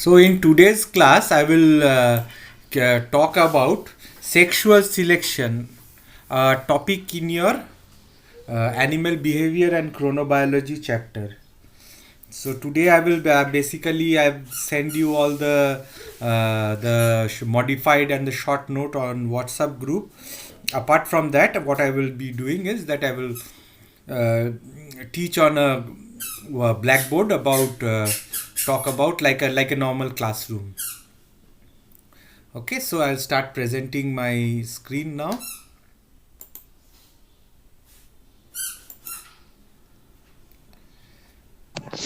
So, in today's class, I will talk about sexual selection, a topic in your animal behavior and chronobiology chapter. So today I will basically I send you all the modified and the short note on WhatsApp group. Apart from that, what I will be doing is that I will uh, teach on a blackboard about talk about like a normal classroom. Okay, so I'll start presenting my screen now.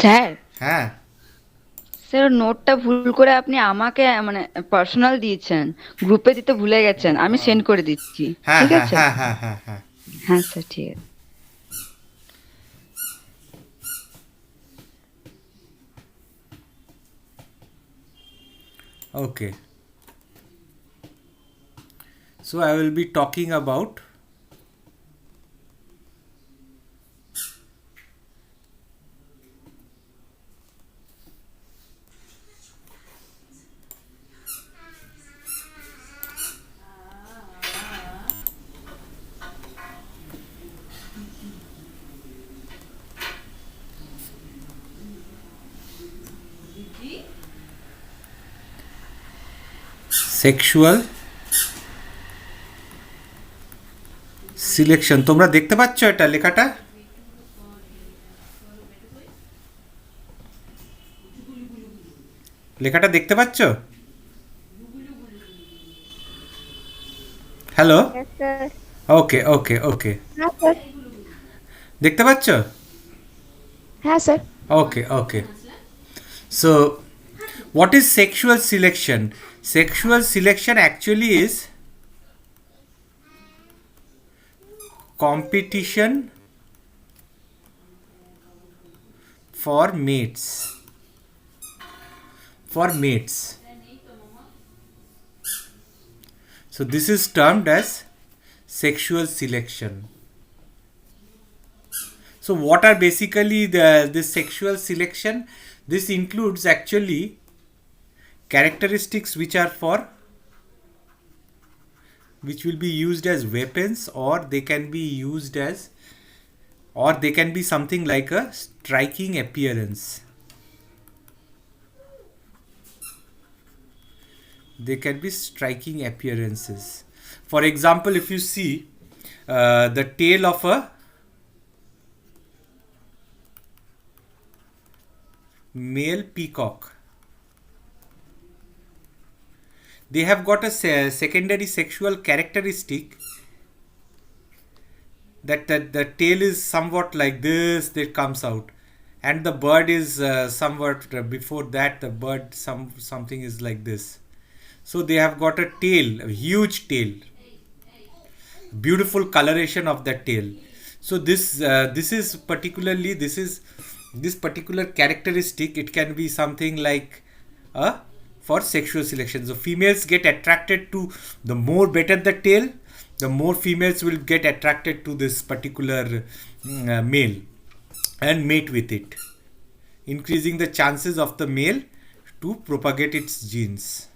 Sir হ্যাঁ sir নোটটা ভুল করে আপনি আমাকে মানে personal দিয়েছেন, গ্রুপে দিতে ভুলে গেছেন। আমি সেন্ড করে দিচ্ছি, হ্যাঁ ঠিক হ্যাঁ আছে? হ্যাঁ হ্যাঁ হ্যাঁ হ্যাঁ হ্যাঁ স্যার, ঠিক আছে। Okay, so I will be talking about sexual selection. তোমরা দেখতে পাচ্ছ এটা লেখাটা? লেখাটা দেখতে পাচ্ছ? Hello, Yes, sir. ওকে ওকে ওকে, Yes, sir. দেখতে পাচ্ছ? Yes, sir. Okay okay, so what is sexual selection? Sexual selection actually is competition for mates. So this is termed as sexual selection. So what are basically this sexual selection? This includes actually characteristics which will be used as weapons, or they can be something like a striking appearance. They can be striking appearances. For example, if you see the tail of a male peacock, they have got a secondary sexual characteristic that the tail is somewhat like this, that comes out, and the bird is somewhat before that the bird something is like this. So they have got a tail, a huge tail, beautiful coloration of that tail. So this particular characteristic, it can be something like for sexual selection. So females get attracted to, the more better the tail, the more females will get attracted to this particular male and mate with it, increasing the chances of the male to propagate its genes.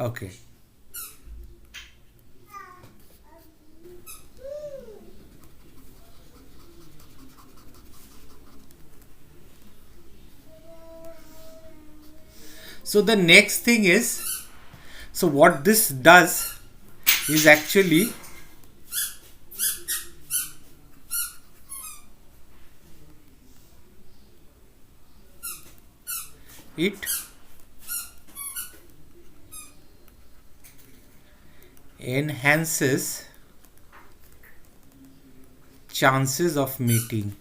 Okay. So the next thing is, so what this does is actually it enhances chances of mating.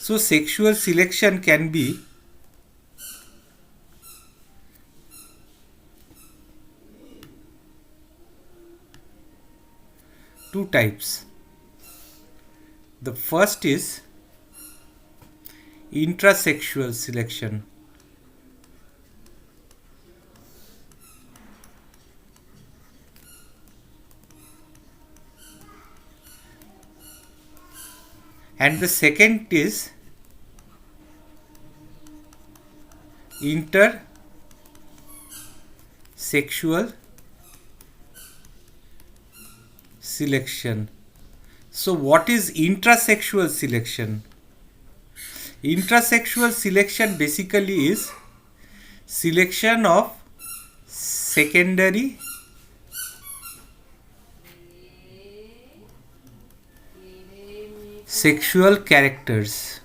So sexual selection can be two types. The first is intrasexual selection. and the second is intersexual selection. So what is intrasexual selection? Intrasexual selection basically is selection of secondary sexual characters,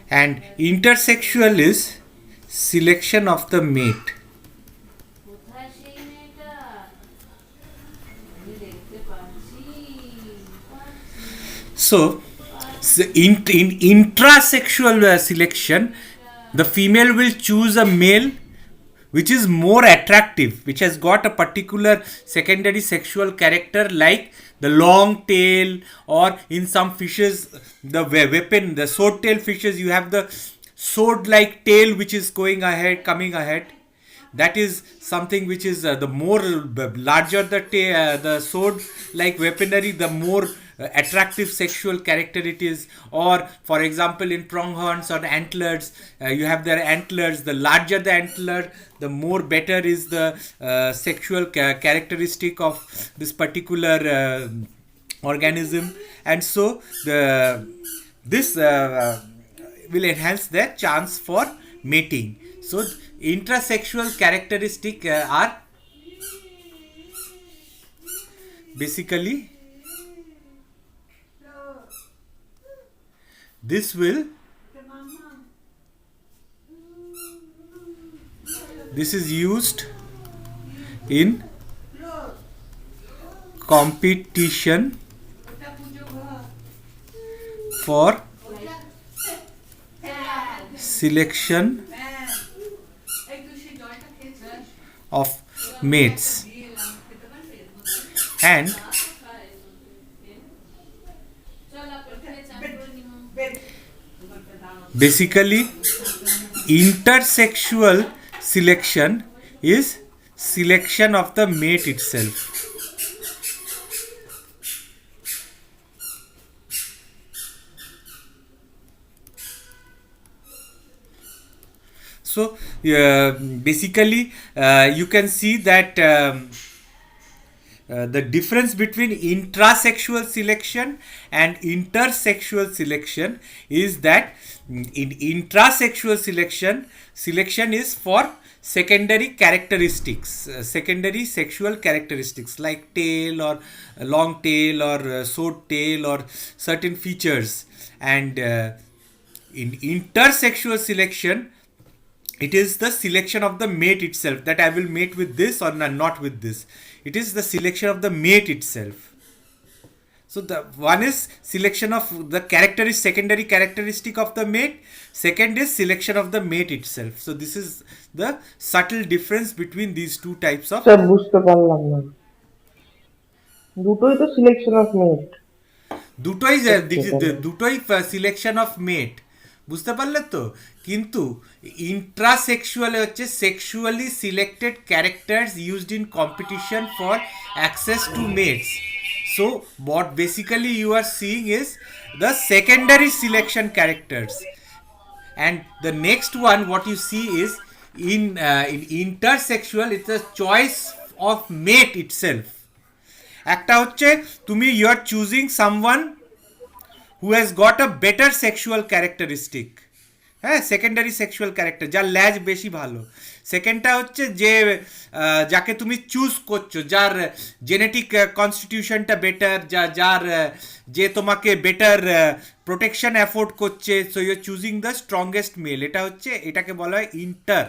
and intersexual is selection of the mate. So, in intrasexual selection, the female will choose a male which is more attractive, which has got a particular secondary sexual character, like the long tail, or in some fishes, the weapon, the sword tail fishes, you have the sword like tail which is coming ahead. That is something which is the more larger the sword like weaponry, the more attractive sexual character it is. Or for example, in pronghorns or antlers, you have their antlers, the larger the antler, the more better is the sexual characteristic of this particular organism. And so this will enhance their chance for mating. So intrasexual characteristic are basically this is used in competition for selection of mates, and basically intersexual selection is selection of the mate itself. So basically you can see that the difference between intrasexual selection and intersexual selection is that in intrasexual selection is for secondary characteristics, secondary sexual characteristics like tail or long tail or sword tail or certain features. And in intersexual selection, it is the selection of the mate itself, that I will mate with this or not with this. It is the selection of the mate itself. So the one is selection of the secondary characteristic of the mate. Second is selection of the mate itself. So this is the subtle difference between these two types of. Sir বুঝতে পারলাম না, দুটোই তো selection of মেট। দুটোই selection of মেট, বুঝতে পারলে তো? কিন্তু ইন্ট্রাসেক্সুয়ালে হচ্ছে sexually selected characters used in competition for access to mates. So what basically you are seeing is the secondary selection characters, and the next one what you see is in intersexual, it's a choice of mate itself. একটা হচ্ছে তুমি you are choosing someone who has got a better sexual characteristic, হ্যাঁ, secondary sexual character, যার ল্যাজ বেশি ভালো। সেকেন্ডটা হচ্ছে যে যাকে তুমি চুজ করছো, যার জেনেটিক কনস্টিটিউশনটা বেটার, যার যে তোমাকে বেটার প্রোটেকশন অ্যাফোর্ড করছে, so you are choosing the strongest male. এটা হচ্ছে, এটাকে বলা হয় ইন্টার।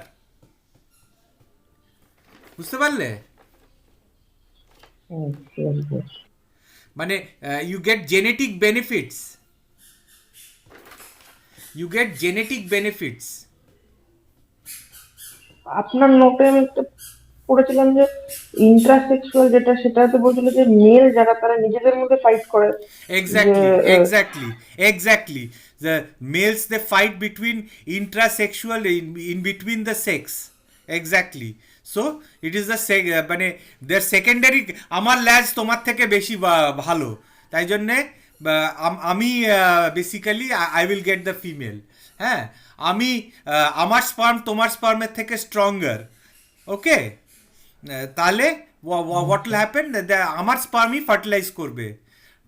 বুঝতে পারলে? মানে you get genetic benefits, you get genetic benefits. আপনার নোটে আমি একটা পড়েছিলাম যে ইন্ট্রাসেক্সুয়াল যেটা, সেটাতে বলছিল যে মেল যারা তারা নিজেদের মধ্যে ফাইট করে। Exactly. The males, they fight between intrasexual in between the sex. Exactly. So it is the মানে দের সেকেন্ডারি, আমার ল্যাজ তোমার থেকে বেশি ভালো, তাই জন্যে আমি basically I will get the female. হ্যাঁ, আমি আমার স্পার্ম তোমার স্পার্মের থেকে স্ট্রঙ্গার। ওকে, তাহলে হোয়াট উইল হ্যাপেন, আমার স্পার্মই ফার্টিলাইজ করবে।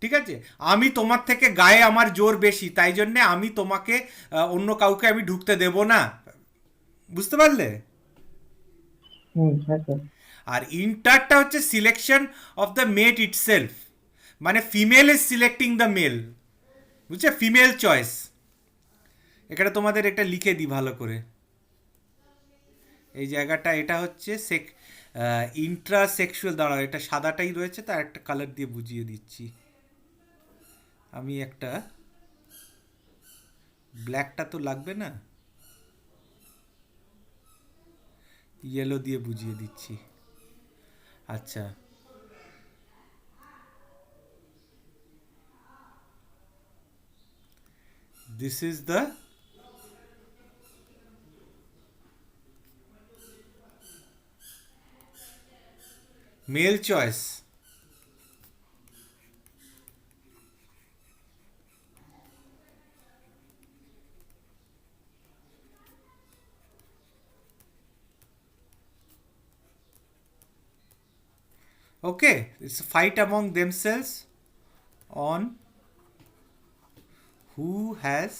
ঠিক আছে, আমি তোমার থেকে গায়ে আমার জোর বেশি, তাই জন্যে আমি তোমাকে অন্য কাউকে আমি ঢুকতে দেব না। বুঝতে পারলে? হ্যাঁ স্যার। আর ইন্টারটা হচ্ছে selection of the mate itself, মানে female is selecting the male. বুঝছে, ফিমেল চয়েস। এখানে তোমাদের একটা লিখে দিই ভালো করে, এই জায়গাটা। এটা হচ্ছে ইন্ট্রাসেক্সুয়াল। দাঁড়াও, এটা সাদাটাই রয়েছে, তার একটা কালার দিয়ে বুঝিয়ে দিচ্ছি। আমি একটা ব্ল্যাকটা তো লাগবে না, ইয়েলো দিয়ে বুঝিয়ে দিচ্ছি। আচ্ছা, this is the male choice. Okay, it's a fight among themselves on who has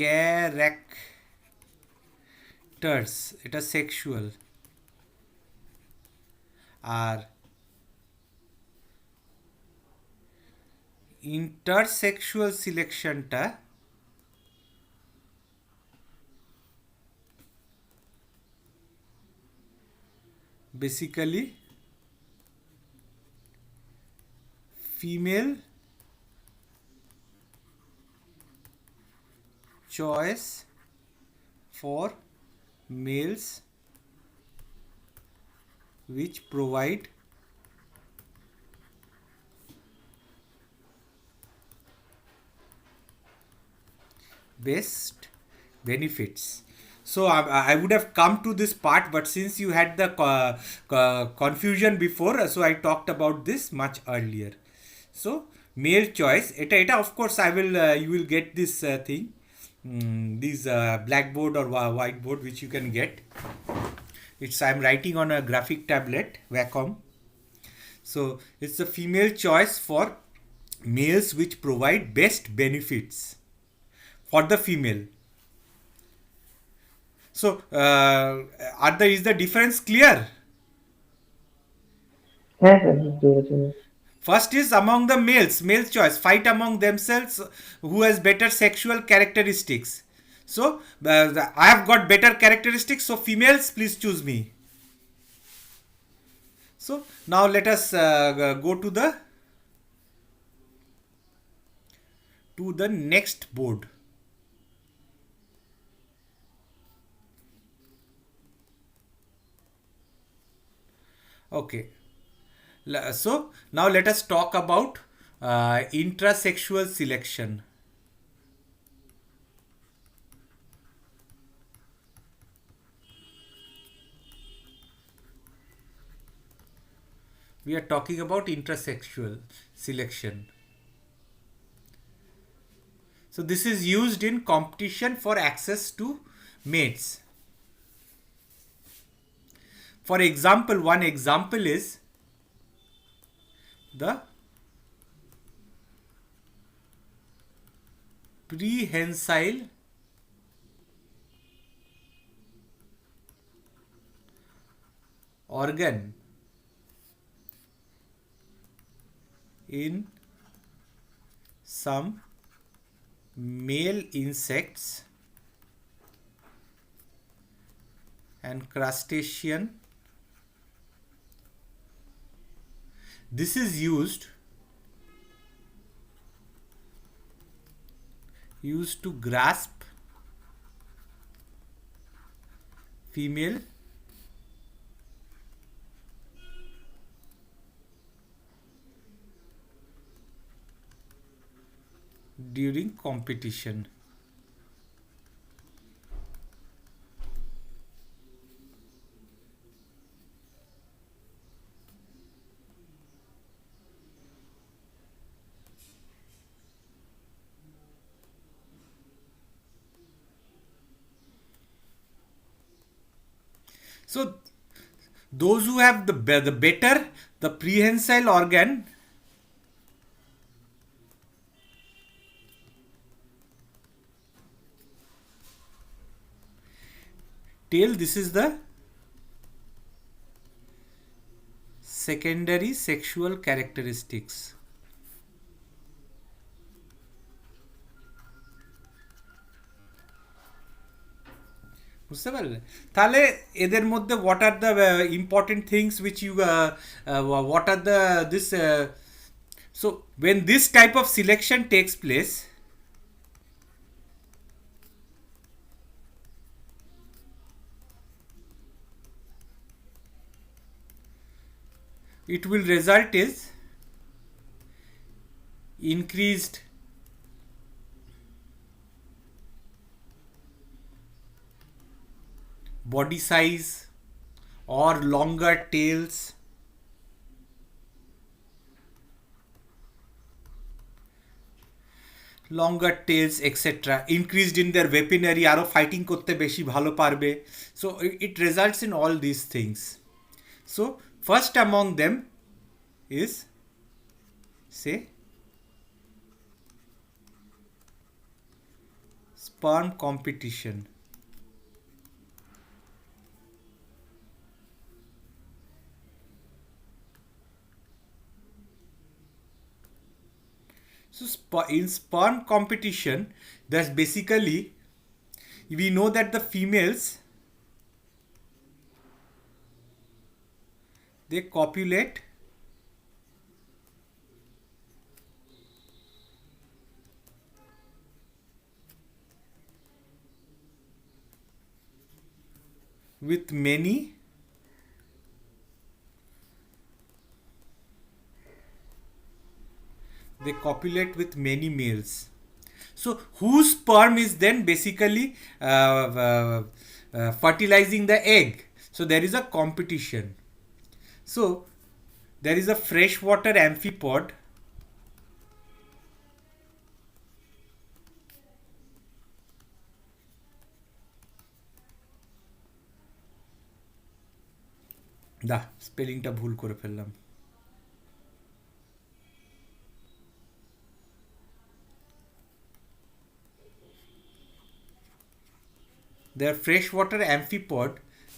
characters, এটা সেক্সুয়াল। আর ইন্টারসেক্সুয়াল সিলেকশনটা basically female choice for males which provide best benefits. So I would have come to this part, but since you had the confusion before, so I talked about this much earlier. So male choice, এটা of course I will you will get this thing, this blackboard or whiteboard which you can get. It's I'm writing on a graphic tablet, Wacom. So it's the female choice for males which provide best benefits for the female. So is the difference clear? হ্যাঁ sir, বুঝতে পেরেছি। First is among the male choice, fight among themselves who has better sexual characteristics. So I have got better characteristics, so females please choose me. So now let us go to the next board. Okay, so now let us talk about intrasexual selection. We are talking about intrasexual selection. So this is used in competition for access to mates. For example, one example is the prehensile organ in some male insects and crustacean. This is used to grasp female during competition. So those who have the better the prehensile organ, tail, this is the secondary sexual characteristics. বুঝতে পারলে? তাহলে এদের মধ্যে what are the important things which you what are the this so when this type of selection takes place, it will result is increased body size or longer tails, etc. increased in their weaponry, আরো fighting করতে বেশি ভালো পারবে. So it results in all these things. So first among them is, say, sperm competition. So in sperm competition, that's basically, we know that the females, they copulate with many males. So whose sperm is then basically fertilizing the egg. So there is a competition. So there is a freshwater amphipod স্পেলিংটা ভুল করে ফেললাম. Their freshwater amphipod,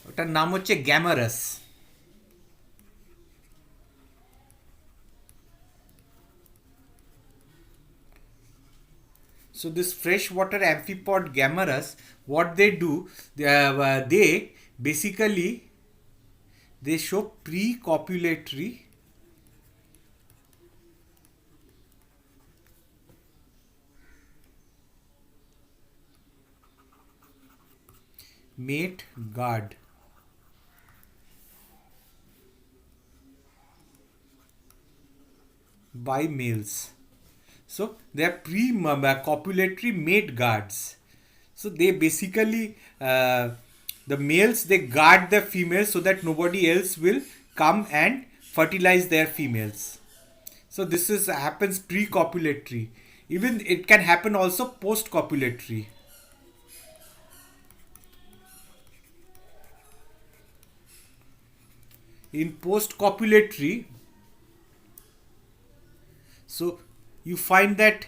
ওটার নাম হচ্ছে গ্যামারাস. So this freshwater amphipod gammarus, what they do, they basically they show pre-copulatory mate guard. By males. So they are pre-copulatory mate guards. So they basically the males, they guard the females so that nobody else will come and fertilize their females. So this is happens pre-copulatory. Even it can happen also post-copulatory. In post-copulatory, so you find that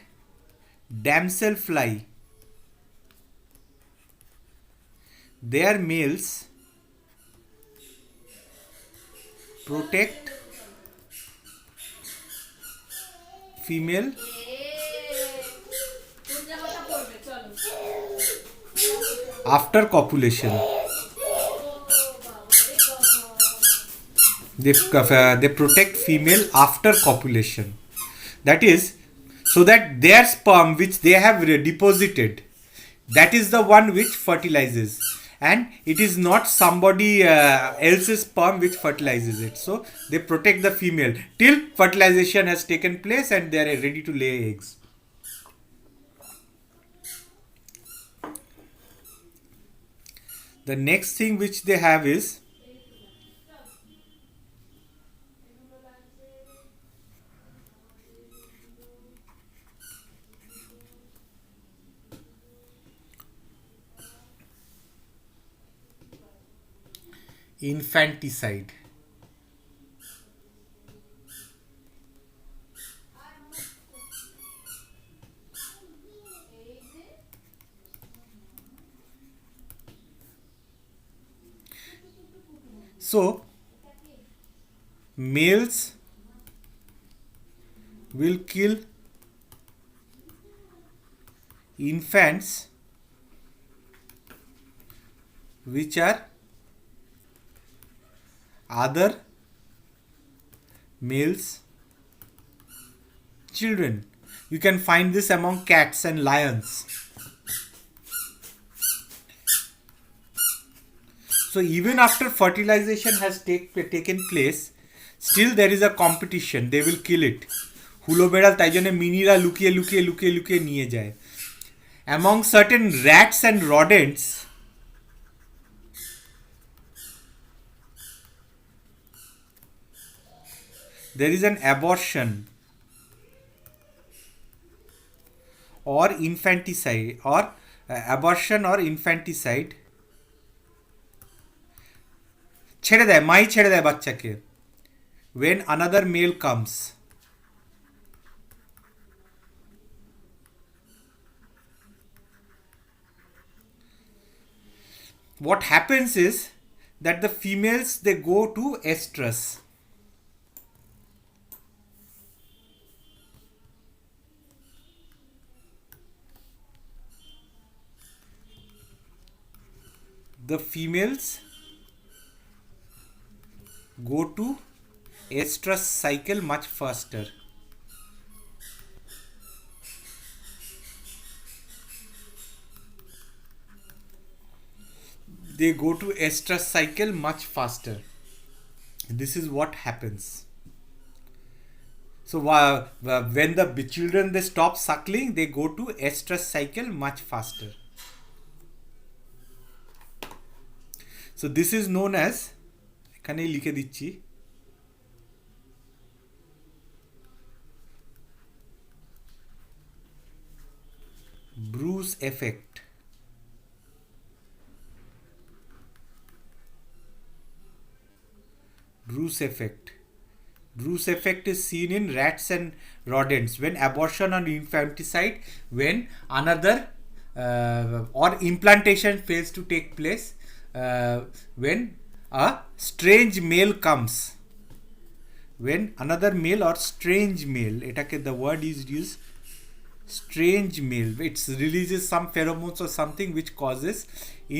damselfly, their males protect female after copulation. They protect female after copulation. That is, so that their sperm which they have deposited, that is the one which fertilizes, and it is not somebody else's sperm which fertilizes it. So they protect the female till fertilization has taken place and they are ready to lay eggs. The next thing which they have is infanticide. So, males will kill infants which are other males' children. You can find this among cats and lions. So even after fertilization has taken place, still there is a competition. They will kill it. হুলো বেড়াল তাই জন্য মিনিরা লুকিয়ে লুকিয়ে লুকিয়ে লুকিয়ে নিয়ে যায়. Among certain rats and rodents, there is an abortion or infanticide or abortion or infanticide. ছেড়ে দেয়, মাই ছেড়ে দেয় বাচ্চাকে when another male comes. What happens is that the females they go to estrus. The females go to estrus cycle much faster. They go to estrus cycle much faster. This is what happens. So when the children they stop suckling, they go to estrus cycle much faster. So this is known as, এখানেই লিখে দিচ্ছি, Bruce effect. Bruce effect. Bruce effect is seen in rats and rodents when abortion or infanticide, when another or implantation fails to take place, when a strange male comes. When another male or strange male, etake the word is used, strange male, it releases some pheromones or something which causes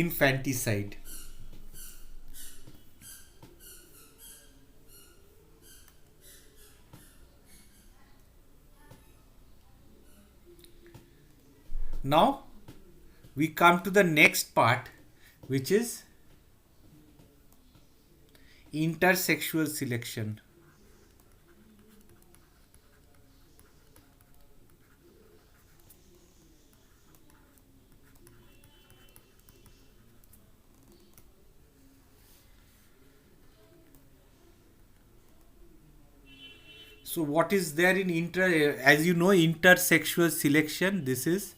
infanticide. Now we come to the next part, which is intersexual selection. So what is there in as you know, intersexual selection, this is,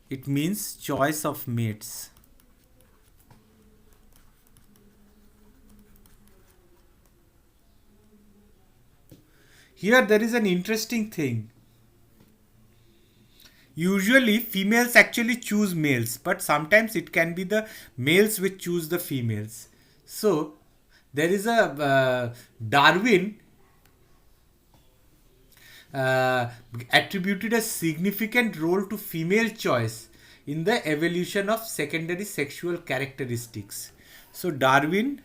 it means choice of mates. Here there is an interesting thing. Usually females actually choose males, but sometimes it can be the males which choose the females. So there is a Darwin attributed a significant role to female choice in the evolution of secondary sexual characteristics. So Darwin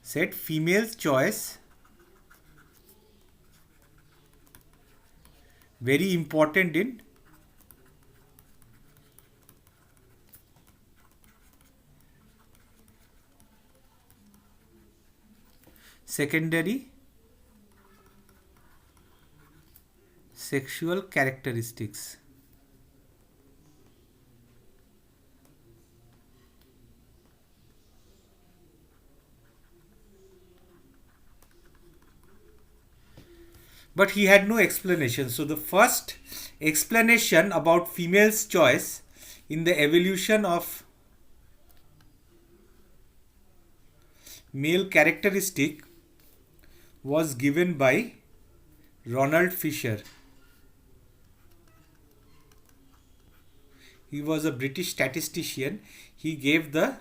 said female choice very important in secondary sexual characteristics. but he had no explanation. So the first explanation about female's choice in the evolution of male characteristic was given by Ronald Fisher. He was a British statistician. He gave the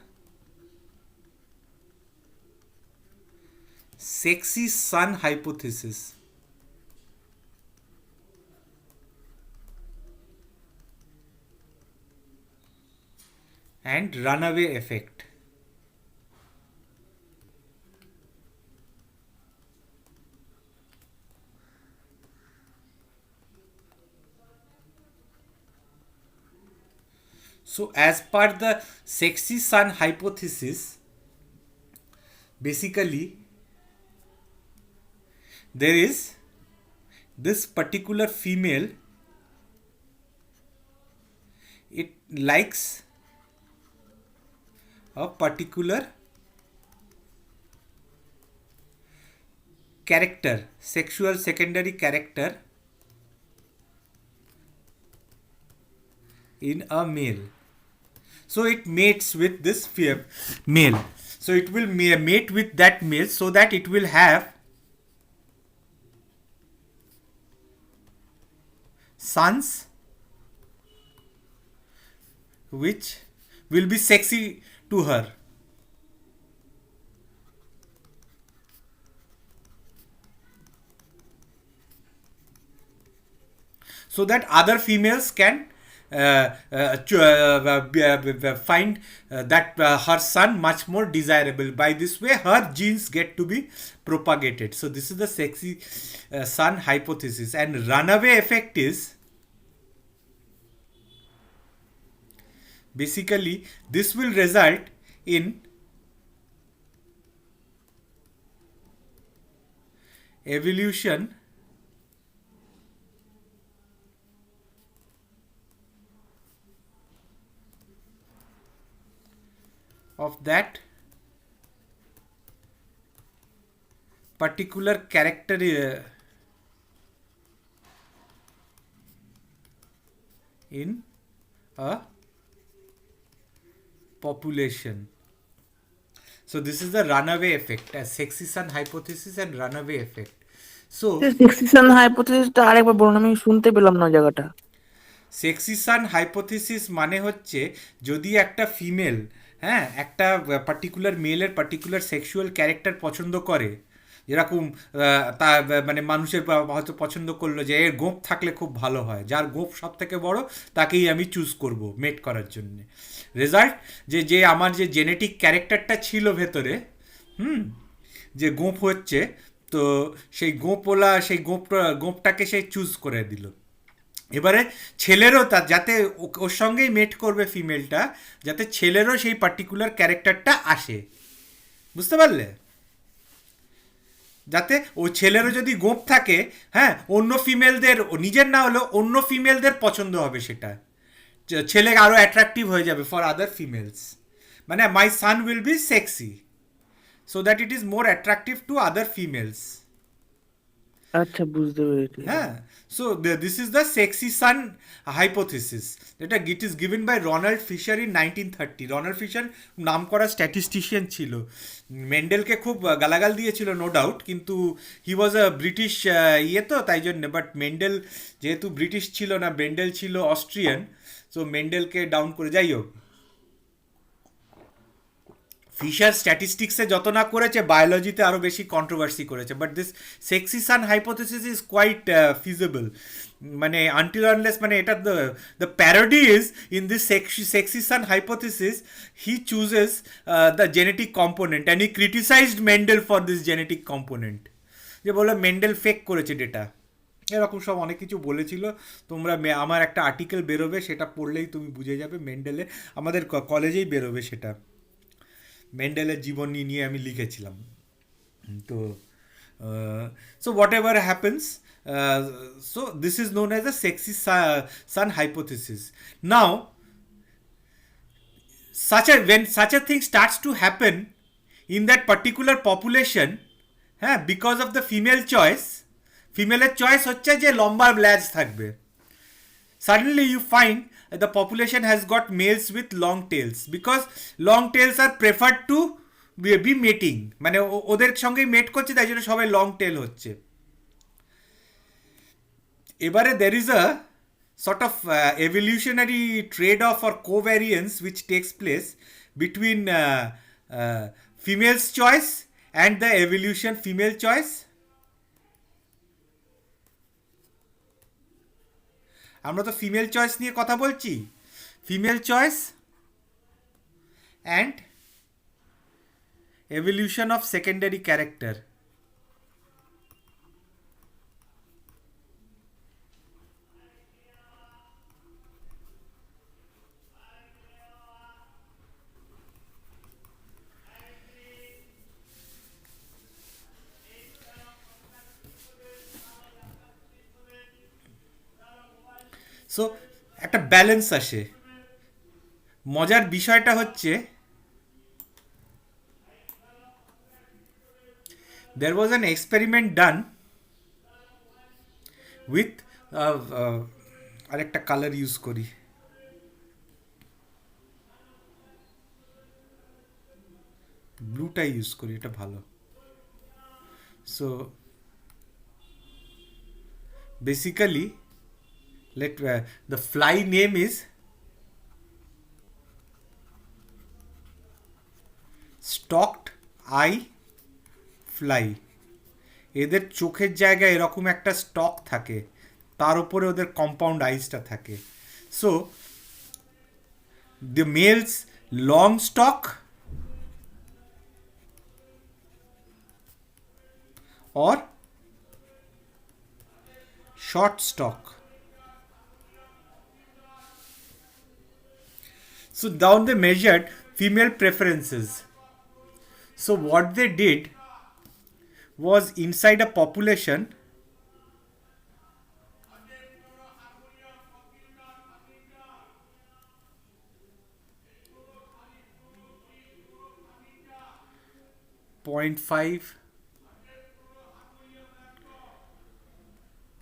sexy sun hypothesis. And runaway effect. So as per the sexy sun hypothesis, basically there is this particular female, it likes a particular character, sexual secondary character in a male. So it mates with this male. So it will mate with that male so that it will have sons which will be sexy to her. So that other females can find that her son much more desirable. By this way, her genes get to be propagated. So this is the sexy son hypothesis. And runaway effect is basically this will result in evolution of that particular character in a population. So this is the runaway effect, as sexy son hypothesis and runaway effect. So সেক্সিশন হাইপোথিসিসটা আরেকবার বলুন, আমি শুনতে পেলাম না জায়গাটা। সেক্সিশন hypothesis মানে হচ্ছে যদি একটা ফিমেল একটা পার্টিকুলার মেলের পার্টিকুলার সেক্সুয়াল ক্যারেক্টার পছন্দ করে, যেরকম তা মানে মানুষের হয়তো পছন্দ করলো যে এর গোঁপ থাকলে খুব ভালো হয়, যার গোঁপ সব থেকে বড় তাকেই আমি চুজ করব মেট করার জন্য। রেজাল্ট যে আমার যে জেনেটিক ক্যারেক্টারটা ছিল ভেতরে, যে গোঁপ হচ্ছে, তো সেই গোঁপটাকে সে চুজ করে দিল। এবারে ছেলেরও তার যাতে ওর সঙ্গেই মেট করবে ফিমেলটা, যাতে ছেলেরও সেই পার্টিকুলার ক্যারেক্টারটা আসে, বুঝতে পারলে? যাতে ও ছেলেরও যদি গোঁপ থাকে, অন্য ফিমেলদের, নিজের না হলেও অন্য ফিমেলদের পছন্দ হবে, সেটা ছেলে আরও অ্যাট্রাকটিভ হয়ে যাবে ফর আদার ফিমেলস। মানে my son will be sexy so that it is more attractive to other females. আচ্ছা, বুঝতে পেরেছি। So this is the sexy son hypothesis. It is given by Ronald Fisher in 1930. Ronald Fisher নাম করা statistician ছিল, মেন্ডেলকে খুব গালাগাল দিয়েছিল no doubt, কিন্তু হি ওয়াজ আ ব্রিটিশ তো তাই জন্য। বাট মেন্ডেল যেহেতু ব্রিটিশ ছিল না, মেন্ডেল ছিল অস্ট্রিয়ান, সো মেন্ডেলকে ডাউন করে, যাই হোক। ফিশার স্ট্যাটিস্টিক্সে যত না করেছে, বায়োলজিতে আরও বেশি কন্ট্রোভার্সি করেছে। But this sexy son hypothesis is quite feasible. মানে আনটিল আনলেস, মানে এটা the parody is in this sexy son hypothesis he chooses the genetic component and he criticised Mendel for this genetic component, যে বলে Mendel fake করেছে data, এরকম সব অনেক কিছু বলেছিল। তোমরা আমার একটা আর্টিকেল বেরোবে, সেটা পড়লেই তুমি বুঝে যাবে মেন্ডেলের, আমাদের কলেজেই বেরোবে সেটা, মেন্ডেলের জীবনী নিয়ে আমি লিখেছিলাম। তো so whatever happens, so this is known as the sexy son hypothesis. Now when such a thing starts to happen in that particular population, because of the female choice, ফিমেলের চয়েস হচ্ছে যে লম্বা ল্যাজ থাকবে। Suddenly you find the population has got males with long tails because long tails are preferred to be mating, মানে ওদের সঙ্গে মেট করছে, তাই জন্য সবাই লং টেল হচ্ছে। এবারে there is a sort of evolutionary trade-off or covariance which takes place between female's choice and the evolution female choice. আমরা তো ফিমেল চয়েস নিয়ে কথা বলছি, female choice and evolution of secondary character. So একটা balance আসে। মজার বিষয়টা হচ্ছে there was an experiment done with আরেকটা কালার ইউজ করি, ব্লুটা ইউজ করি, এটা ভালো। So basically let the fly name is stalked eye fly. এদের চোখের জায়গায় এরকম একটা স্টক থাকে, তার উপরে ওদের কম্পাউন্ড আইসটা থাকে। So the males long stalk or short stalk. So down they measured female preferences. So what they did was, inside a population, .5,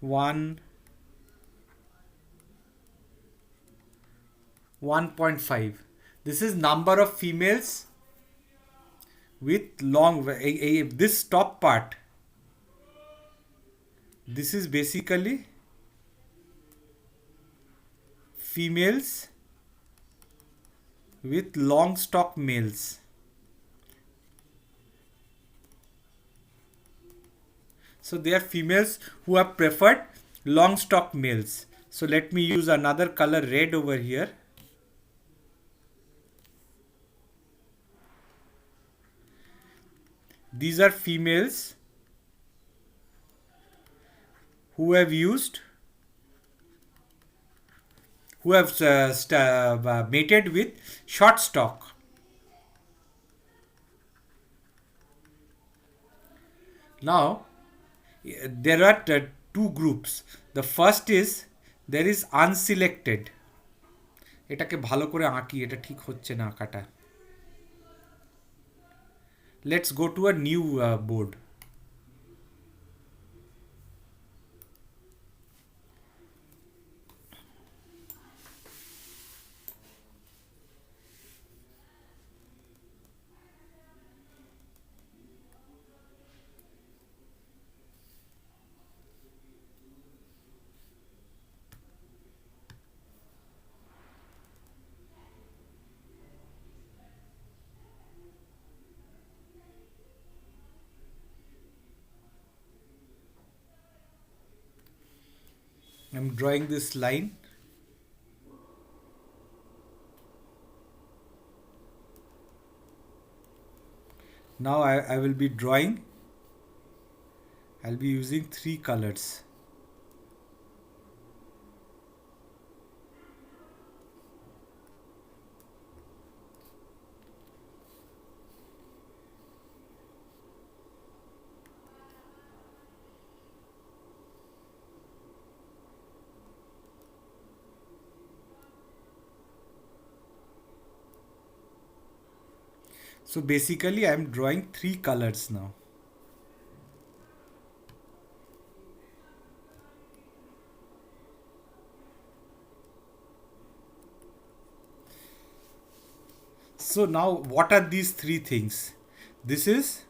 1, 1.5. This is number of females with long, this top part, this is basically females with long stalk males. So they are females who have preferred long stalk males. So let me use another color, red, over here. These are females who have mated with short stalk. Now there are two groups. The first is there is unselected. এটাকে ভালো করে আঁকি, এটা ঠিক হচ্ছে না আঁকাটা। Let's go to a new board. I'm drawing this line. Now I will be drawing, I'll be using 3 colors. So basically I am drawing 3 colors now. So now what are these three things? This is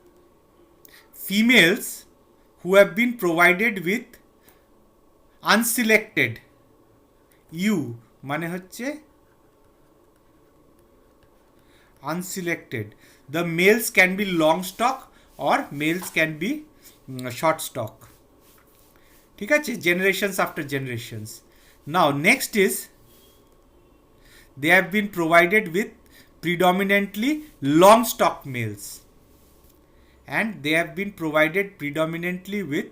females who have been provided with unselected U মানে হচ্ছে unselected. The males can be long stock or males can be short stock. ঠিক আছে, generations after generations. Now next is they have been provided with predominantly long stock males and they have been provided predominantly with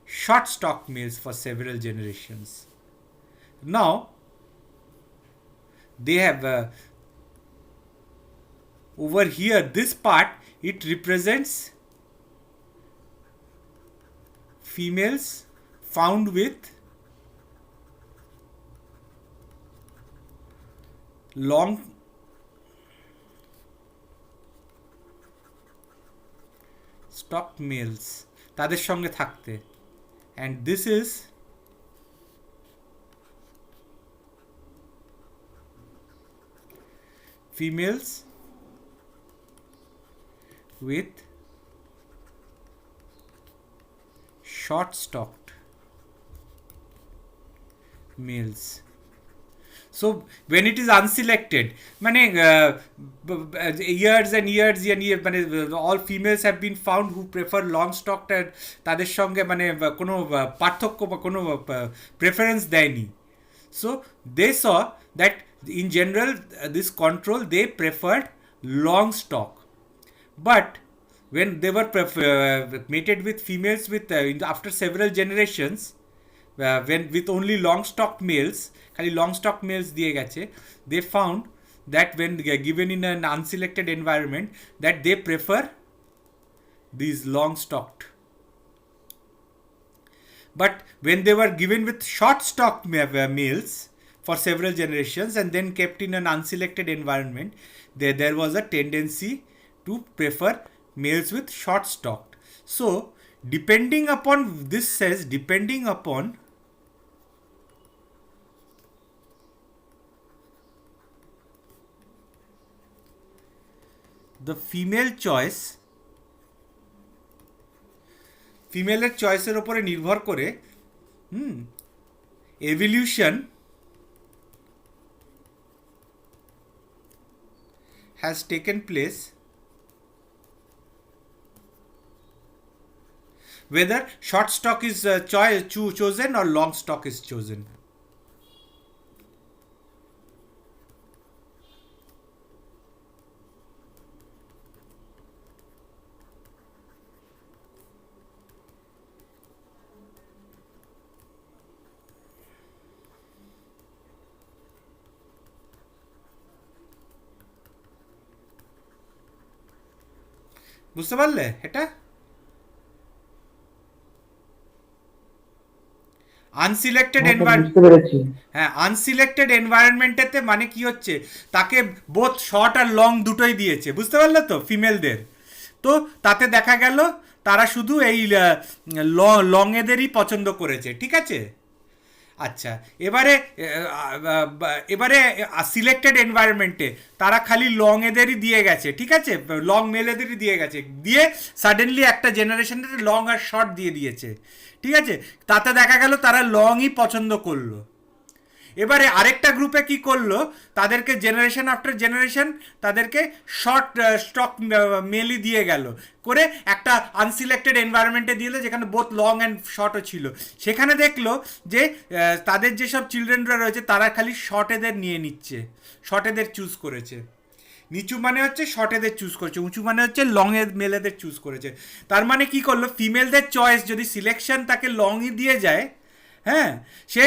short stock males for several generations. Now they have over here this part, it represents females found with long stock males তাদের সঙ্গে থাকতে, and this is females with short stocked males. So when it is unselected মানে years and years মানে all females have been found who prefer long stocked and তাদের সঙ্গে মানে কোনো পার্থক্য বা কোনো preference দেয়নি. So they saw that in general this control they preferred long stock, but when they were mated with females with after several generations when with only long stock males খালি long stock males দিয়ে গেছে, they found that when given in an unselected environment that they prefer these long stocked. But when they were given with short stocked males for several generations and then kept in an unselected environment, there was a tendency to prefer males with short stocked. So depending upon this says depending upon the female choice, ফিমেলের চয়েসের উপরে নির্ভর করে evolution has taken place whether short stock is chosen or long stock is chosen. বুঝতে পারলে এটা? Unselected environment, হ্যাঁ unselected এনভায়রনমেন্টেতে মানে কি হচ্ছে তাকে বোথ শর্ট আর লং দুটোই দিয়েছে, বুঝতে পারলে তো ফিমেলদের। তো তাতে দেখা গেল তারা শুধু এই লং এদেরই পছন্দ করেছে, ঠিক আছে। আচ্ছা এবারে সিলেক্টেড এনভায়রনমেন্টে তারা খালি লং এদেরই দিয়ে গেছে, ঠিক আছে, লং মেল এদেরই দিয়ে গেছে, দিয়ে সাডেনলি একটা জেনারেশনে লং আর শর্ট দিয়ে দিয়েছে, ঠিক আছে। তাতে দেখা গেল তারা লংই পছন্দ করলো। এবারে আরেকটা গ্রুপে কি করলো, তাদেরকে জেনারেশন আফটার জেনারেশন তাদেরকে শর্ট স্টক মেলই দিয়ে গেল, করে একটা আনসিলেক্টেড এনভায়রনমেন্টে দিল যেখানে বোথ লং অ্যান্ড শর্টও ছিল। সেখানে দেখলো যে তাদের যেসব চিলড্রেনরা রয়েছে তারা খালি শর্ট এদের নিয়ে নিচ্ছে, শর্ট এদের চুজ করেছে। নিচু মানে হচ্ছে শর্ট এদের চুজ করেছে, উঁচু মানে হচ্ছে লং এর মেলেদের চুজ করেছে। তার মানে কি করলো, ফিমেলদের চয়েস যদি সিলেকশন তাকে লংই দিয়ে যায়, হ্যাঁ সে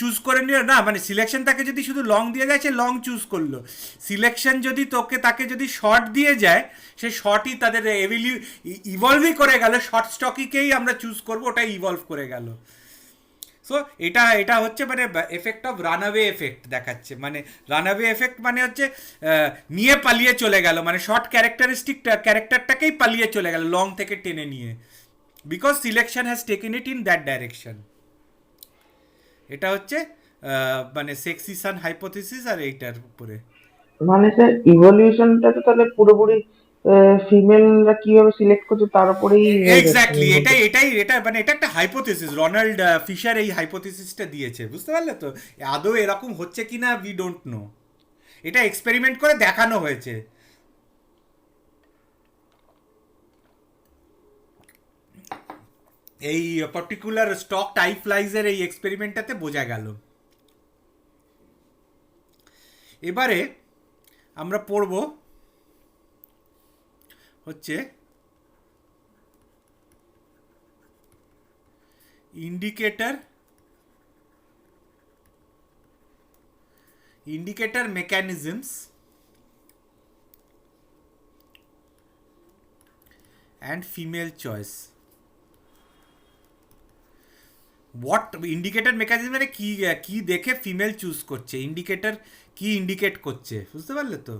চুজ করে নিল না, মানে সিলেকশন তাকে যদি শুধু লং দিয়ে যায় সে লং চুজ করলো, সিলেকশন যদি তাকে যদি শর্ট দিয়ে যায় সে শর্টই তাদের ইভলভই করে গেল, শর্ট স্টকিকেই আমরা চুজ করবো, ওটা ইভলভ করে গেল। সো এটা হচ্ছে মানে এফেক্ট অফ রানঅ্যাওয়ে এফেক্ট দেখাচ্ছে, মানে রানঅ্যাওয়ে এফেক্ট মানে হচ্ছে নিয়ে পালিয়ে চলে গেল, মানে শর্ট ক্যারেক্টারটাকেই পালিয়ে চলে গেল লং থেকে টেনে নিয়ে, because selection has taken it in that direction. এটা হচ্ছে মানে সেক্সি সান হাইপোথিসিস আর এইটার উপরে মানে স্যার ইভলিউশনটা তো তাহলে পুরোপুরি ফিমেলরা কিভাবে সিলেক্ট করছে তার উপরেই হয়ে যাচ্ছে এক্স্যাক্টলি, আমি বলতে এটাই চাই। এটাই এটা মানে এটা একটা হাইপোথেসিস, রোনাল্ড ফিশার এই হাইপোথেসিসটা দিয়েছে, বুঝতে পারলে তো? আদৌ এরকম হচ্ছে কিনা উই ডোন্ট নো, এটা এক্সপেরিমেন্ট করে দেখানো হয়েছে। এই পার্টিকুলার স্টক টাই ফ্লাইজের এই এক্সপেরিমেন্টটাতে বোঝা গেল। এবারে আমরা পড়ব হচ্ছে indicator mechanisms and female choice. What indicator mechanism, মানে কি কি দেখে ফিমেল চুজ করছে, ইন্ডিকেটর কি ইন্ডিকেট করছে, বুঝতে পারলে তো?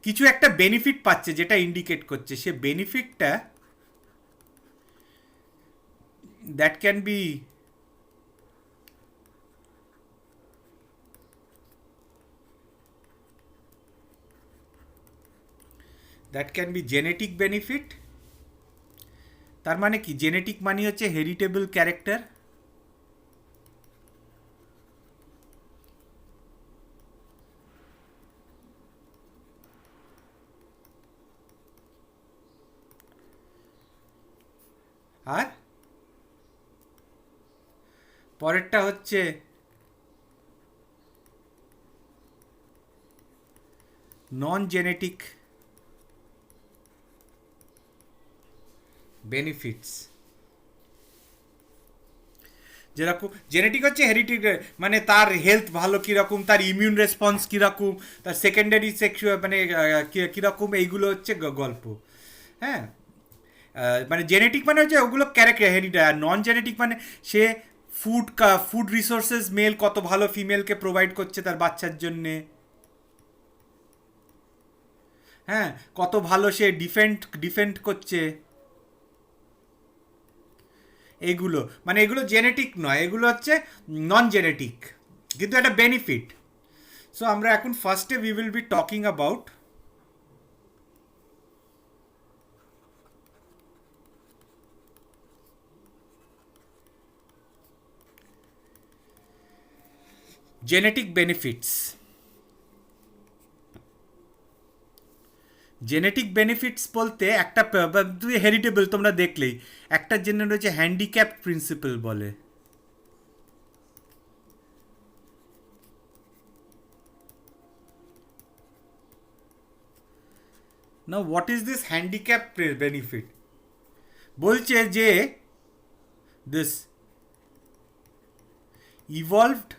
কিছু একটা বেনিফিট পাচ্ছে যেটা ইন্ডিকেট করছে, সে বেনিফিটটা that can be genetic benefit. তার মানে কি, জেনেটিক মানে হচ্ছে হেরিটেবল ক্যারেক্টার। আর পরেরটা হচ্ছে নন জেনেটিক বেনিফিটস। যেরকম জেনেটিক হচ্ছে হেরিটেজ, মানে তার হেলথ ভালো কীরকম, তার ইমিউন রেসপন্স কীরকম, তার সেকেন্ডারি সেক্সুয়াল মানে কীরকম, এইগুলো হচ্ছে গল্প। হ্যাঁ, মানে জেনেটিক মানে হচ্ছে ওগুলো ক্যারেক্টার হেরিটেজ। আর নন জেনেটিক মানে সে ফুড রিসোর্সেস মেল কত ভালো ফিমেলকে প্রোভাইড করছে তার বাচ্চার জন্যে, হ্যাঁ, কত ভালো সে ডিফেন্ড করছে, এগুলো মানে এগুলো জেনেটিক নয়, এগুলো হচ্ছে নন জেনেটিক, কিন্তু একটা বেনিফিট। সো আমরা এখন ফার্স্টে we will be talking about genetic benefits. Genetic benefits বলতে একটা তুমি হেরিটেবল তোমরা দেখলেই, একটা জেনে রয়েছে হ্যান্ডিক্যাপ প্রিন্সিপাল বলে। না, what is this handicap benefit? বলছে যে this evolved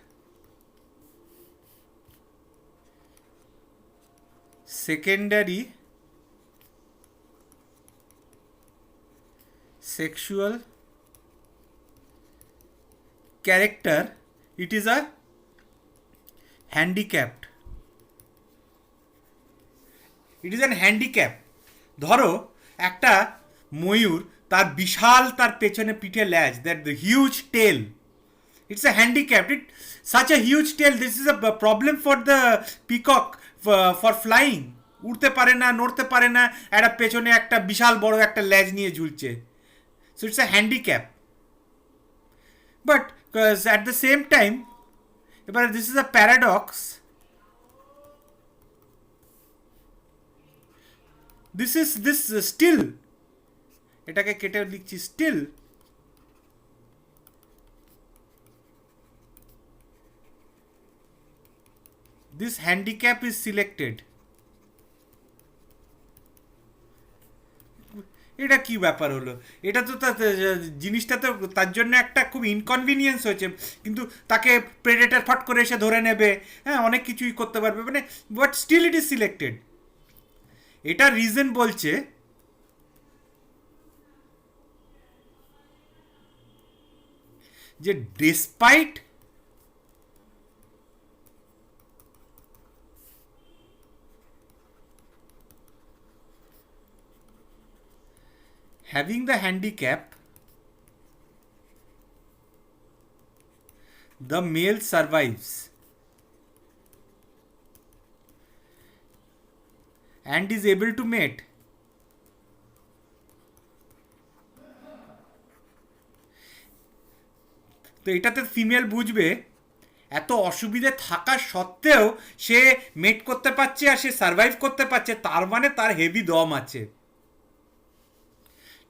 secondary sexual character, it is a handicapped, it is an handicap। ধরো একটা ময়ূর, তার বিশাল তার পেছনে পিঠে ল্যাজ, that the huge tail, it's a handicap, it such a huge tail, this is a problem for the peacock for flying, উড়তে পারে না, নড়তে পারে না, একটা পেছনে একটা বিশাল বড় একটা ল্যাজ নিয়ে ঝুলছে। So it's a handicap. But at the same time, but this is a paradox. This still, এটাকে কেটে লিখছি still, this handicap is selected। এটা কি ব্যাপার হলো? এটা তো জিনিসটা তো তার জন্য একটা খুব ইনকনভিনিয়েন্স হয়েছে, কিন্তু তাকে প্রেডেটার ফট করে এসে ধরে নেবে, হ্যাঁ, অনেক কিছুই করতে পারবে, মানে but still it is selected. এটা রিজন বলছে যে despite having the handicap, the male survives and is able to mate. তো এটাতে ফিমেল বুঝবে এত অসুবিধে থাকা সত্ত্বেও সে মেট করতে পারছে আর সে সার্ভাইভ করতে পারছে, তার মানে তার হেভি দম আছে।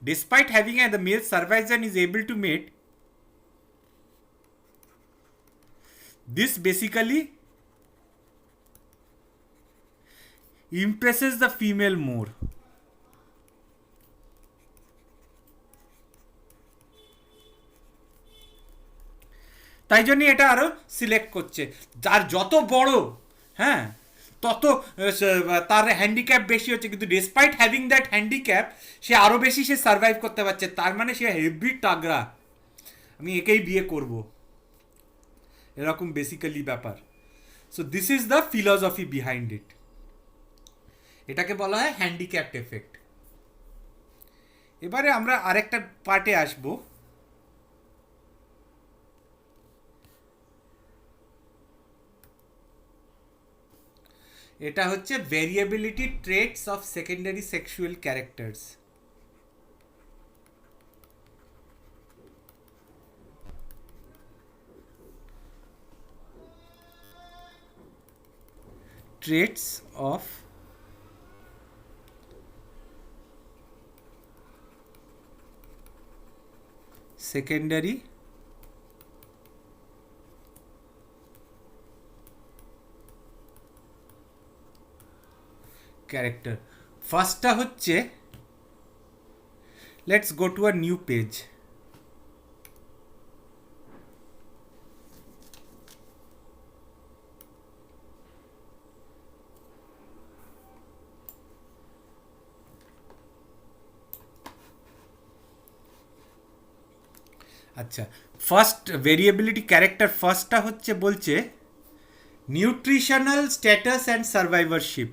Despite having the male survives and is able to mate, this basically impresses the female more. তাই জন্য এটা আরো সিলেক্ট করছে, যার যত বড় হ্যাঁ তত তার হ্যান্ডিক্যাপ বেশি হচ্ছে, কিন্তু ডিসপাইট হ্যাভিং দ্যাট হ্যান্ডিক্যাপ সে আরো বেশি সে সার্ভাইভ করতে পারছে, তার মানে সে হেভি টাগরা, আমি একেই বিয়ে করব, এরকম বেসিক্যালি ব্যাপার। So this is the philosophy behind it. এটাকে বলা হয় হ্যান্ডিক্যাপড এফেক্ট। এবারে আমরা আরেকটা পার্টে আসবো, এটা হচ্ছে variability traits of secondary sexual characters. Traits of secondary character. ফার্স্টটা হচ্ছে, let's go to a new page. আচ্ছা, ফার্স্ট ভেরিয়েবিলিটি ক্যারেক্টার ফার্স্টটা হচ্ছে বলছে nutritional status and survivorship.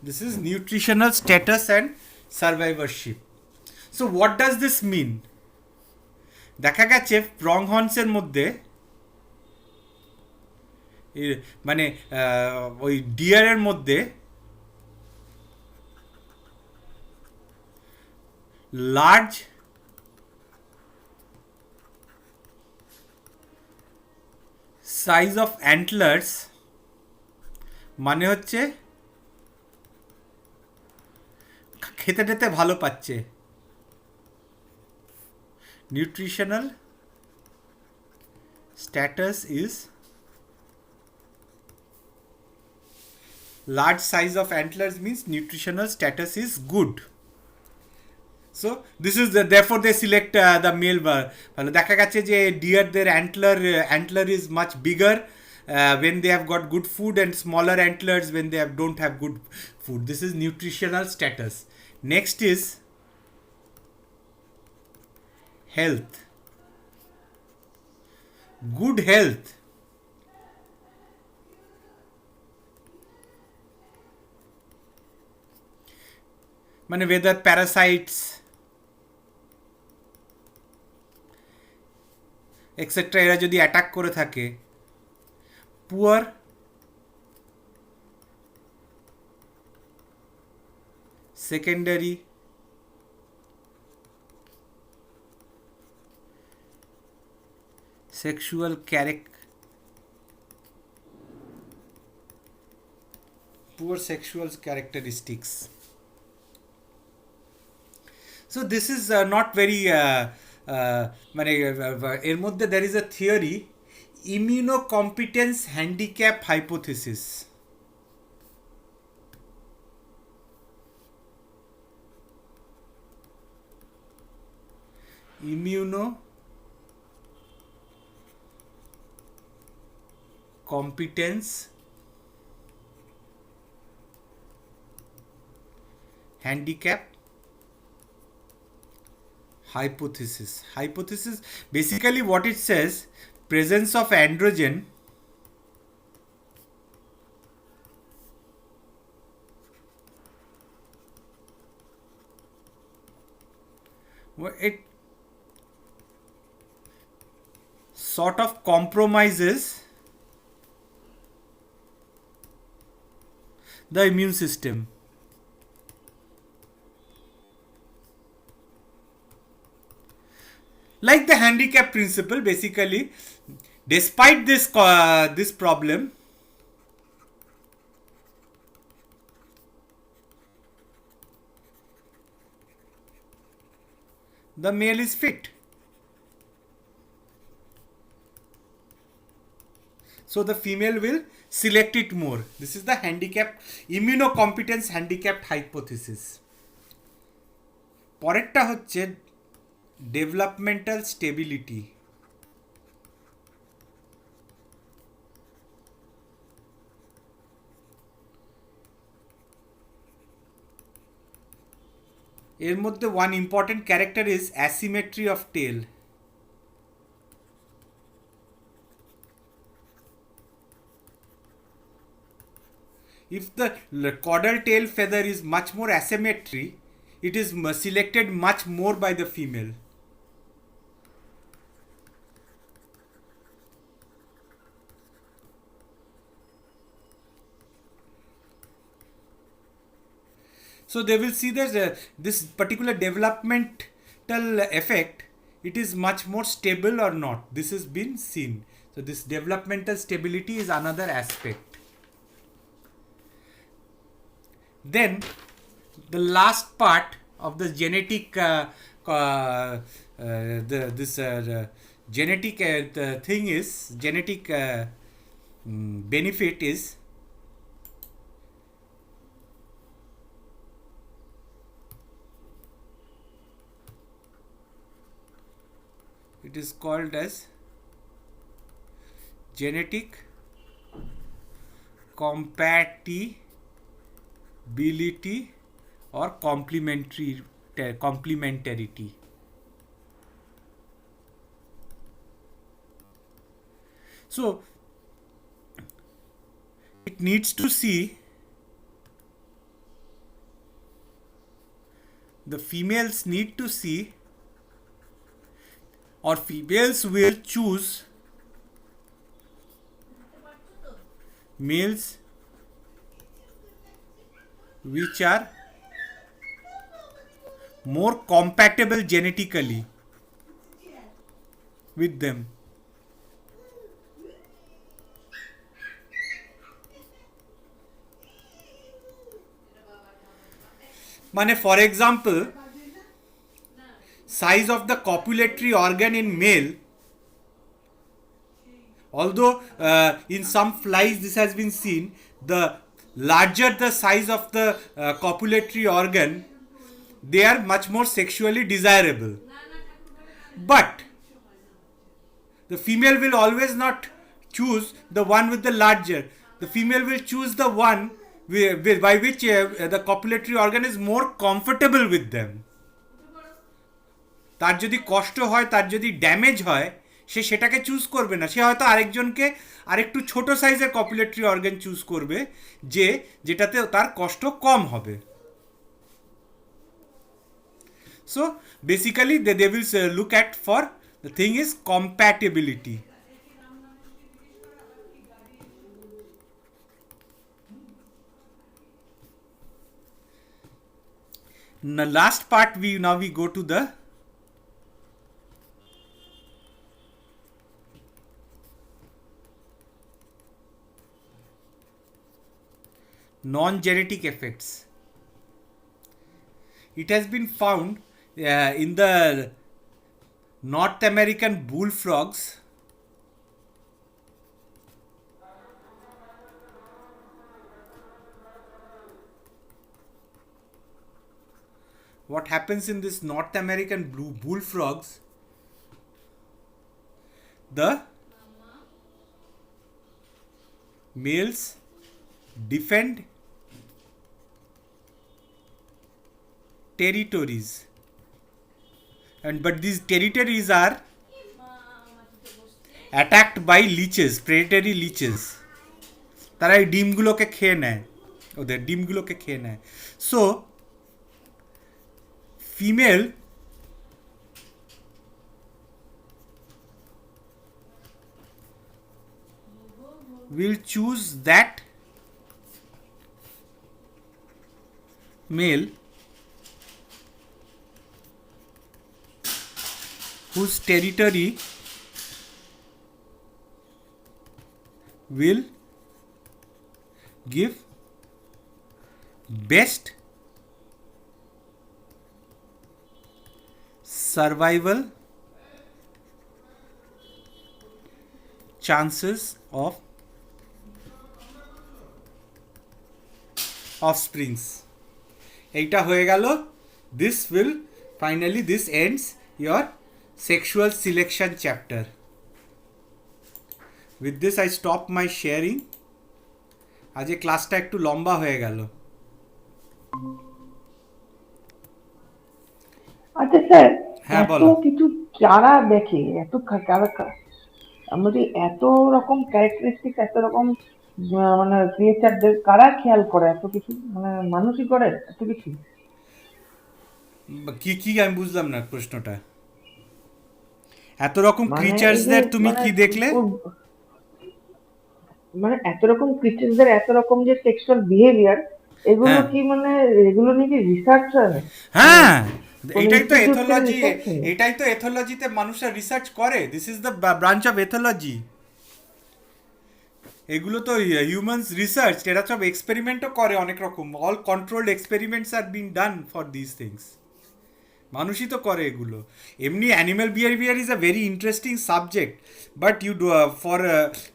This is nutritional status and survivorship. So what does this mean? দেখা গেছে প্রংহর্নসের মধ্যে মানে ওই ডিয়ারের মধ্যে লার্জ সাইজ অফ অ্যান্টলার্স মানে হচ্ছে খেতে টেতে ভালো পাচ্ছে। Nutritional status is large size of antlers means nutritional status is good. So this is therefore they select the male. ভালো দেখা গেছে যে deer their antler is much bigger when they have got good food, and smaller antlers when they don't have good food. This is nutritional status. Next is health. Good health মানে whether parasites etc এরা যদি attack করে থাকে, poor secondary sexual poor sexual characteristics. So this is not very মানে এর মধ্যে there is a theory, immunocompetence handicap hypothesis. Immunocompetence handicap hypothesis. Basically what it says, presence of androgen it sort of compromises the immune system. Like the handicap principle, basically, despite this problem, the male is fit. So the female will select it more. This is the immunocompetence handicapped hypothesis. পরেরটা হচ্ছে developmental stability. এর মধ্যে one important character is asymmetry of tail. If the caudal tail feather is much more asymmetry, it is selected much more by the female. So they will see that this particular developmental effect, it is much more stable or not. This has been seen. So this developmental stability is another aspect. Then the last part of the genetic genetic thing is genetic benefit is it is called as genetic compatibility or complementarity. So it needs to see the females need to see, or females will choose males which are more compatible genetically with them. মানে for example, size of the copulatory organ in male, although in some flies this has been seen, the larger the size of the copulatory organ, they are much more sexually desirable. But the female will always not choose the one with the larger. The female will choose the one by which the copulatory organ is more comfortable with them. তার যদি কষ্ট হয়, তার যদি damage হয়, সে সেটাকে choose করবে না। সে হয়তো আরেকজনকে আরেকটু ছোট সাইজের কপুলেটরি অর্গান চুজ করবে, যেটাতে তার কষ্ট কম হবে। So basically they will look at for the thing is compatibility. The last part now we go to the non-genetic effects. It has been found in the North American bullfrogs what happens in this North American bullfrogs, the males defend territories, but these territories are attacked by leeches, predatory leeches. তারা এই ডিমগুলোকে খেয়ে নেয়, ওদের ডিমগুলোকে খেয়ে নেয়। So female will choose that male whose territory will give best survival chances of offsprings. এইটা হয়ে গেল. This will finally this ends your sexual selection chapter. With this I stop my sharing. আজ এই ক্লাসটা একটু লম্বা হয়ে গেল. আচ্ছা স্যার, হ্যাঁ, এত বলো. কিছু যারা দেখে, আমাদের এত রকম ক্যারেক্টারিস্টিক, এত রকম মানে ক্রিয়েচারদের কারা খেয়াল করে এত কিছু, মানে মানুষই করে এত কিছু? কি আমি বুঝলাম না প্রশ্নটা. এত রকম মানে এই যে ক্রিচার্সদের তুমি মানে কি দেখলে? মানে এত রকম ক্রিয়েচারদের এত রকম যে সেক্সুয়াল বিহেভিয়ার, এগুলো হ্যাঁ. কি মানে এগুলো নিয়ে কি রিসার্চ হয়? হ্যাঁ, কোন এটাই তো institute থেকে এথোলজি. research হয়? এটাই তো এথোলজিতে মানুষরা রিসার্চ করে. This is the branch of ethology. এগুলো তো হিউম্যানস রিসার্চ. এরা সব এক্সপেরিমেন্টও করে অনেক রকম. All controlled experiments are been done for this things. মানুষই তো করে এগুলো. এমনি animal behaviour is a very interesting subject, but you do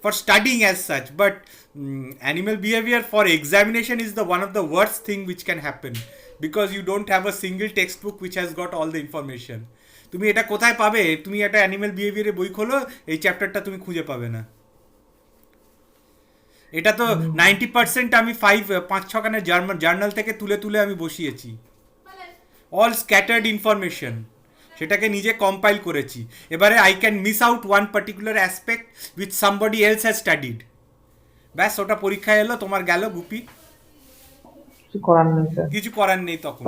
for studying as such, but animal behaviour for examination is the one of the worst thing which can happen, because you don't have a single textbook which has got all the information. তুমি এটা কোথায় পাবে? তুমি একটা animal বিহেভিয়ারের বই খোলো, এই চ্যাপ্টারটা তুমি খুঁজে পাবে না. এটা তো 90% আমি 5-6খানা জার্নাল থেকে তুলে তুলে আমি বসিয়েছি. অল স্ক্যাটার্ড ইনফরমেশন, সেটাকে নিজে কম্পাইল করেছি. এবারে I can miss out one particular aspect which somebody else has studied. ব্যাস, ওটা পরীক্ষায় এলো, তোমার গেল গুপি. কিছু করার নেই স্যার। কিছু করার নেই তখন.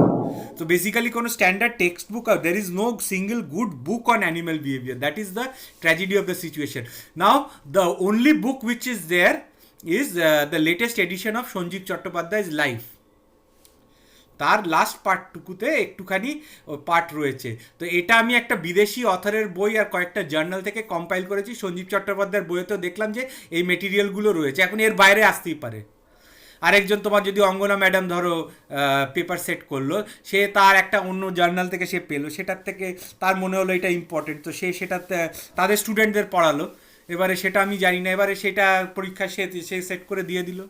তো বেসিক্যালি কোনো standard text book, there is no single good book on animal behaviour. That is the tragedy of the situation. Now the only book which is there is the latest edition of Sanjib Chattopadhyay's life. তার last পার্টটুকুতে একটুখানি part রয়েছে. তো এটা আমি একটা বিদেশি অথরের বই আর কয়েকটা জার্নাল থেকে কম্পাইল করেছি. সঞ্জীব চট্টোপাধ্যায়ের বইয়েতেও দেখলাম যে এই মেটেরিয়ালগুলো রয়েছে. এখন এর বাইরে আসতেই পারে. আরেকজন তোমার যদি অঙ্গনা ম্যাডাম ধরো পেপার সেট করলো, সে তার একটা অন্য জার্নাল থেকে সে পেলো, সেটার থেকে তার মনে হলো এটা ইম্পর্টেন্ট, তো সে সেটা তাদের স্টুডেন্টদের পড়ালো. এবারে সেটা আমি জানি না, এবারে সেটা পরীক্ষা সে সেট করে দিয়ে দিল.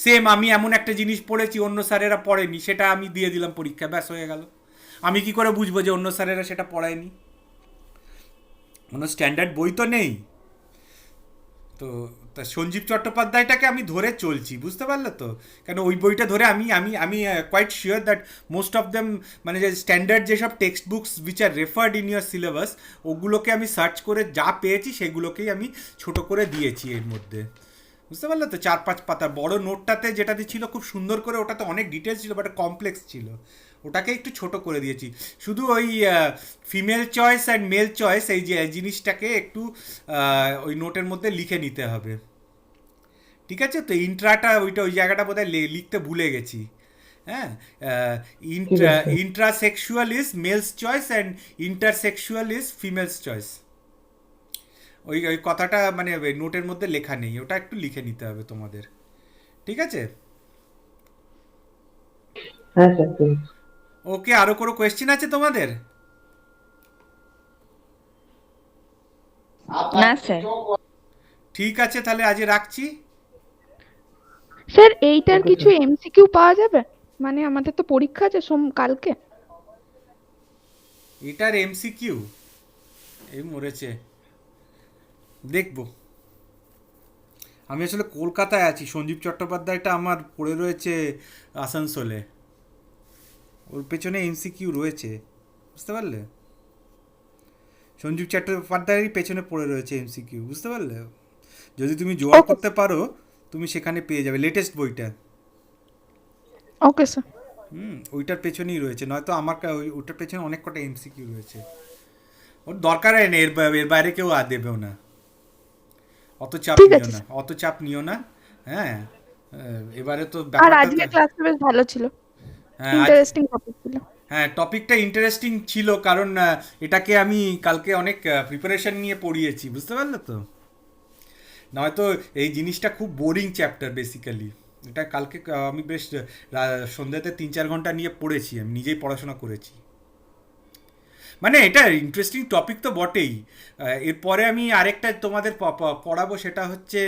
সেম আমি এমন একটা জিনিস পড়েছি অন্য স্যারেরা পড়েনি, সেটা আমি দিয়ে দিলাম পরীক্ষা, ব্যাস হয়ে গেল. আমি কি করে বুঝবো যে অন্য স্যারেরা সেটা পড়ায়নি? কোনো স্ট্যান্ডার্ড বই তো নেই. তো সঞ্জীব চট্টোপাধ্যায়টাকে আমি ধরে চলছি, বুঝতে পারলে তো? কেন ওই বইটা ধরে আমি আমি আমি quite sure that most of them, মানে যে স্ট্যান্ডার্ড যেসব textbooks which are referred in your syllabus, ওগুলোকে আমি সার্চ করে যা পেয়েছি সেগুলোকেই আমি ছোট করে দিয়েছি এর মধ্যে, বুঝতে পারলে তো? 4-5 পাতা বড় নোটটাতে যেটাতে ছিল খুব সুন্দর করে, ওটাতে অনেক ডিটেলস ছিল, বাট কমপ্লেক্স ছিল, ওটাকে একটু ছোট করে দিয়েছি. শুধু ওই female choice and male choice, এই যে জিনিসটাকে একটু ওই নোটের মধ্যে লিখে নিতে হবে, ঠিক আছে? তো ইন্ট্রাটা ওই জায়গাটা বোধহয় লিখতে ভুলে গেছি. হ্যাঁ, intrasexual is males choice and intersexual is females choice. ওই কথাটা মানে নোটের মধ্যে লেখা নেই, ওটা একটু লিখে নিতে হবে তোমাদের, ঠিক আছে? হ্যাঁ স্যার। ওকে, আরো কোনো কোয়েশ্চেন আছে তোমাদের? না স্যার। ঠিক আছে, তাহলে আজ রাখছি. স্যার এইটার কিছু এমসিকিউ পাওয়া যাবে? মানে আমাদের তো পরীক্ষা আছে কালকে। এটার এমসিকিউ এই মরেছে, দেখবো. আমি আসলে কলকাতায় আছি, সঞ্জীব চট্টোপাধ্যায়টা আমার পড়ে রয়েছে আসানসোলে, ওর পেছনে এমসিকিউ রয়েছে, বুঝতে পারলে? সঞ্জীব চট্টোপাধ্যায়েরই পেছনে পড়ে রয়েছে এমসিকিউ, বুঝতে পারলে? যদি তুমি জোগাড় করতে পারো, তুমি সেখানে পেয়ে যাবে লেটেস্ট বইটা. Okay sir. ওইটার পেছনেই রয়েছে, নয়তো আমার ওইটার পেছনে অনেক কটা এমসিকিউ রয়েছে. ওর দরকার হয় না, এর বাইরে কেউ দেবেও না. অত চাপ ঠিক নিও আছে না, স্যার। অত চাপ নিও না। হ্যাঁ, এবারে তো আর ব্যাপারটা তো, আজকের ক্লাসটা বেশ ভালো ছিল, হ্যাঁ আজ, ইন্টারেস্টিং টপিক ছিল। হ্যাঁ টপিকটা ইন্টারেস্টিং ছিল কারণ এটাকে আমি কালকে অনেক প্রিপারেশন নিয়ে পড়িয়েছি, বুঝতে পারলে তো। নয়তো এই জিনিসটা খুব বোরিং চ্যাপ্টার বেসিক্যালি। এটা কালকে আমি বেশ সন্ধ্যাতে 3-4 ঘন্টা নিয়ে পড়েছি, আমি নিজেই পড়াশোনা করেছি। মানে এটা ইন্টারেস্টিং টপিক তো বটেই। এরপরে আমি আরেকটা তোমাদের পড়াবো, সেটা হচ্ছে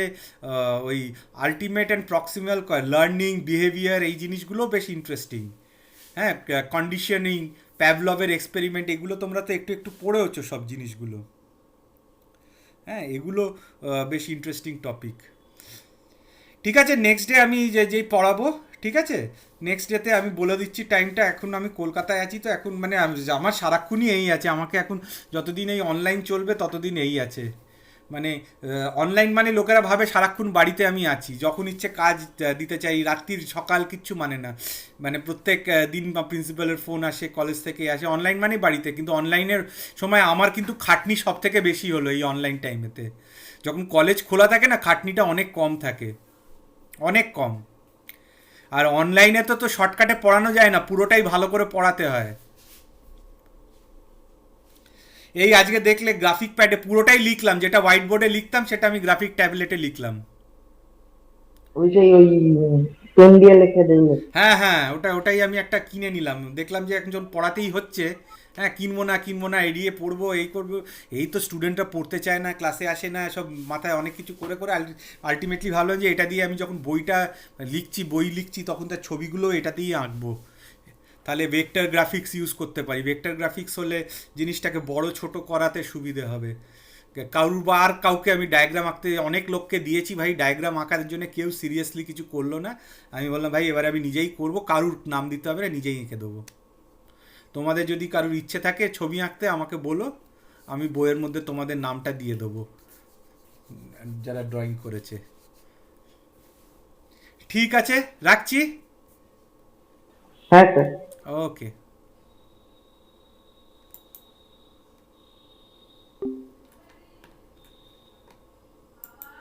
ওই ultimate and proximal learning behaviour, এই জিনিসগুলো বেশ ইন্টারেস্টিং। হ্যাঁ, কন্ডিশনিং, প্যাভলভের এক্সপেরিমেন্ট, এগুলো তোমরা তো একটু একটু পড়েওছো সব জিনিসগুলো। হ্যাঁ, এগুলো বেশ ইন্টারেস্টিং টপিক। ঠিক আছে, নেক্সট ডে আমি যেই পড়াবো, ঠিক আছে, নেক্সট ডেতে আমি বলে দিচ্ছি টাইমটা। এখন আমি কলকাতায় আছি, তো এখন মানে আমার সারাক্ষণই এই আছে, আমাকে এখন যতদিন এই অনলাইন চলবে ততদিন এই আছে। মানে অনলাইন মানে লোকেরা ভাবে সারাক্ষণ বাড়িতে আমি আছি, যখন ইচ্ছে কাজ দিতে চাই, রাত্রির সকাল কিচ্ছু মানে না। মানে প্রত্যেক দিন প্রিন্সিপালের ফোন আসে, কলেজ থেকে আসে, অনলাইন মানে বাড়িতে। কিন্তু অনলাইনের সময় আমার কিন্তু খাটনি সব থেকে বেশি হলো এই অনলাইন টাইমেতে। যখন কলেজ খোলা থাকে না, খাটনিটা অনেক কম থাকে, অনেক কম। আর অনলাইনে তো শর্টকাটে পড়ানো যায় না, পুরোটাই ভালো করে পড়াতে হয়। এই আজকে দেখলে গ্রাফিক প্যাডে পুরোটাই লিখলাম, যেটা হোয়াইট বোর্ডে লিখতাম সেটা আমি গ্রাফিক ট্যাবলেটে লিখলাম। ওই পেন দিয়ে লিখে দিলে। হ্যাঁ হ্যাঁ, ওটাই আমি একটা কিনে নিলাম, দেখলাম যে একজন পড়াতেই হচ্ছে। হ্যাঁ, কিনবো না, এড়িয়ে পড়বো, এই করবো। এই তো স্টুডেন্টরা পড়তে চায় না, ক্লাসে আসে না, সব মাথায় অনেক কিছু করে করে আলটিমেটলি ভাবলাম যে এটা দিয়ে আমি যখন বই লিখছি তখন তার ছবিগুলো এটাতেই আঁকবো। তাহলে ভেক্টর গ্রাফিক্স ইউজ করতে পারি। ভেক্টর গ্রাফিক্স হলে জিনিসটাকে বড় ছোট করাতে সুবিধে হবে। আর কাউকে আমি ডায়াগ্রাম আঁকতে অনেক লোককে দিয়েছি ভাই, ডায়াগ্রাম আঁকার জন্য কেউ সিরিয়াসলি কিছু করলো না। আমি বললাম ভাই এবারে আমি নিজেই করব, কারুর নাম দিতে হবে না, নিজেই এঁকে দেবো। তোমাদের যদি কারুর ইচ্ছে থাকে ছবি আঁকতে আমাকে বলো, আমি বইয়ের মধ্যে তোমাদের নামটা দিয়ে দেবো যারা ড্রয়িং করেছে। ঠিক আছে, রাখছি। হ্যাঁ স্যার। ওকে।